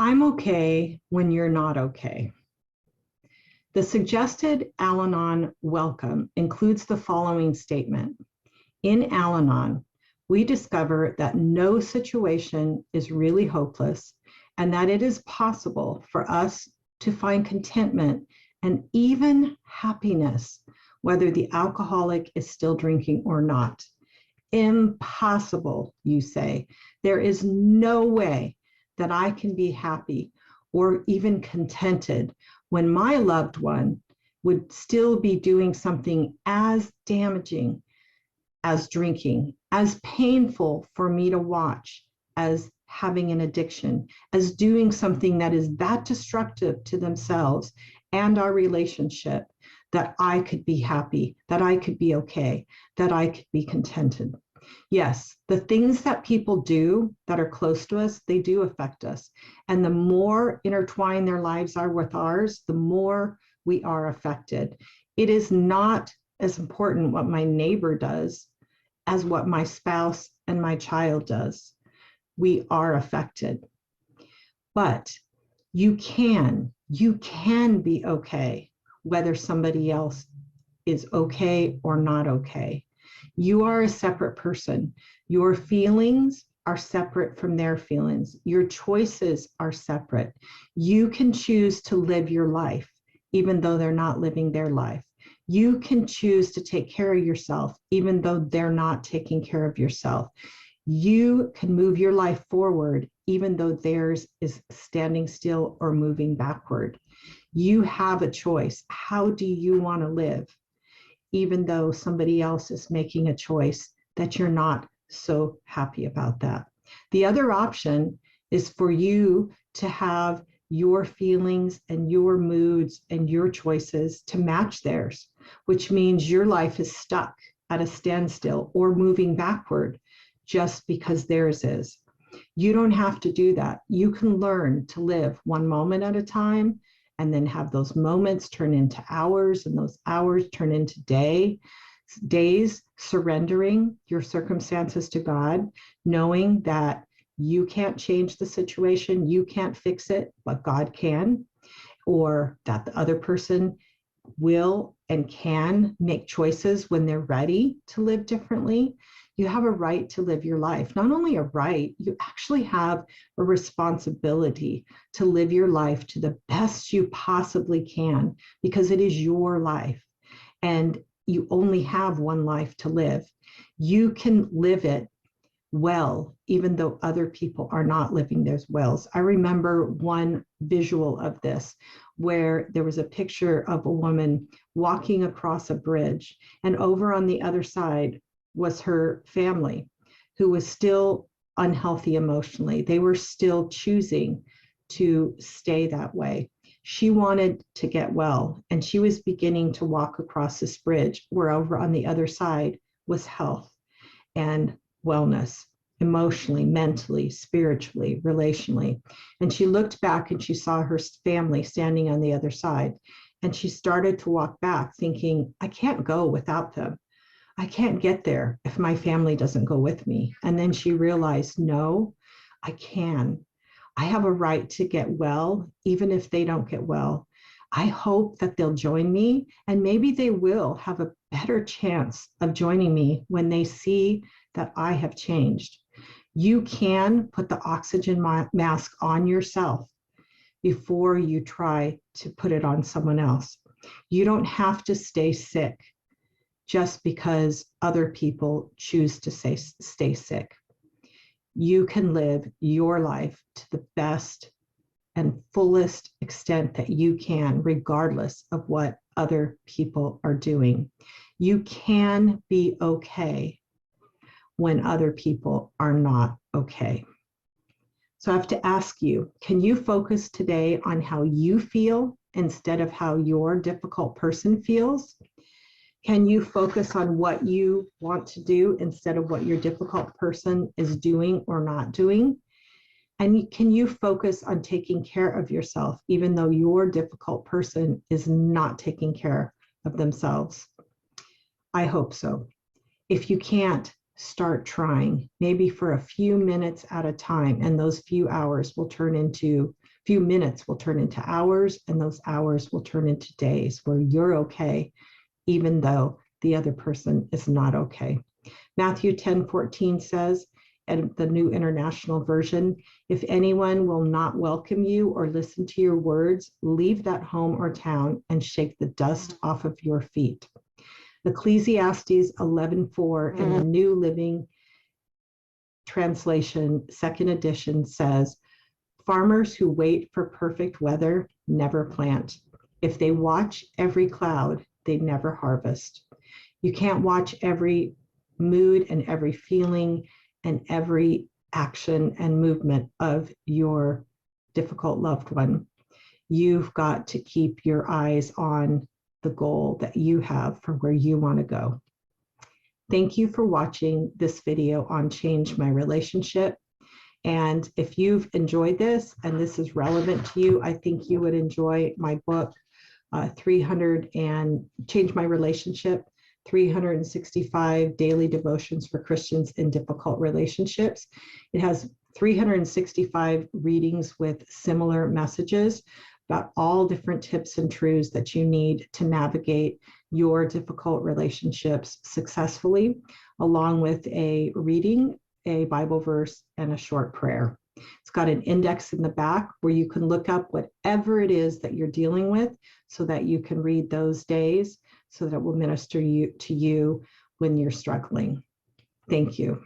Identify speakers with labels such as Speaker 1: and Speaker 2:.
Speaker 1: I'm okay when you're not okay. The suggested Al Anon welcome includes the following statement. In Al Anon, we discover that no situation is really hopeless and that it is possible for us to find contentment and even happiness, whether the alcoholic is still drinking or not. Impossible, you say. There is no way that I can be happy or even contented when my loved one would still be doing something as damaging as drinking, as painful for me to watch as having an addiction, as doing something that is that destructive to themselves and our relationship, that I could be happy, that I could be okay, that I could be contented. Yes, the things that people do that are close to us, they do affect us. And the more intertwined their lives are with ours, the more we are affected. It is not as important what my neighbor does as what my spouse and my child does. We are affected. But you can be okay, whether somebody else is okay or not okay. You are a separate person. Your feelings are separate from their feelings. Your choices are separate. You can choose to live your life, even though they're not living their life. You can choose to take care of yourself, even though they're not taking care of yourself. You can move your life forward, even though theirs is standing still or moving backward. You have a choice. How do you want to live? Even though somebody else is making a choice that you're not so happy about that. The other option is for you to have your feelings and your moods and your choices to match theirs, which means your life is stuck at a standstill or moving backward just because theirs is. You don't have to do that. You can learn to live one moment at a time and then have those moments turn into hours and those hours turn into days, surrendering your circumstances to God, knowing that you can't change the situation, you can't fix it, but God can, or that the other person will and can make choices when they're ready to live differently. You have a right to live your life. Not only a right, you actually have a responsibility to live your life to the best you possibly can, because it is your life and you only have one life to live. You can live it well, even though other people are not living theirs well. I remember one visual of this where there was a picture of a woman walking across a bridge, and over on the other side was her family, who was still unhealthy emotionally. They were still choosing to stay that way. She wanted to get well, and she was beginning to walk across this bridge, where over on the other side was health and wellness, emotionally, mentally, spiritually, relationally. And she looked back and she saw her family standing on the other side. And she started to walk back thinking, I can't go without them. I can't get there if my family doesn't go with me. And then she realized, no, I can. I have a right to get well, even if they don't get well. I hope that they'll join me, and maybe they will have a better chance of joining me when they see that I have changed. You can put the oxygen mask on yourself before you try to put it on someone else. You don't have to stay sick just because other people choose to stay sick. You can live your life to the best and fullest extent that you can, regardless of what other people are doing. You can be okay when other people are not okay. So I have to ask you, can you focus today on how you feel instead of how your difficult person feels? Can you focus on what you want to do instead of what your difficult person is doing or not doing? And can you focus on taking care of yourself, even though your difficult person is not taking care of themselves? I hope so. If you can't, start trying, maybe for a few minutes at a time, and those few hours will turn into few minutes will turn into hours, and those hours will turn into days where you're okay, even though the other person is not okay. Matthew 10:14 says, and the New International Version, if anyone will not welcome you or listen to your words, leave that home or town and shake the dust off of your feet. Ecclesiastes 11:4 in the New Living Translation, second edition, says, farmers who wait for perfect weather never plant. If they watch every cloud, they never harvest. You can't watch every mood and every feeling and every action and movement of your difficult loved one. You've got to keep your eyes on the goal that you have for where you want to go. Thank you for watching this video on Change My Relationship. And if you've enjoyed this and this is relevant to you, I think you would enjoy my book, 300 and Change My Relationship, 365 Daily Devotions for Christians in Difficult Relationships. It has 365 readings with similar messages about all different tips and truths that you need to navigate your difficult relationships successfully, along with a reading, a Bible verse, and a short prayer. It's got an index in the back where you can look up whatever it is that you're dealing with so that you can read those days so that it will minister to you when you're struggling. Thank you.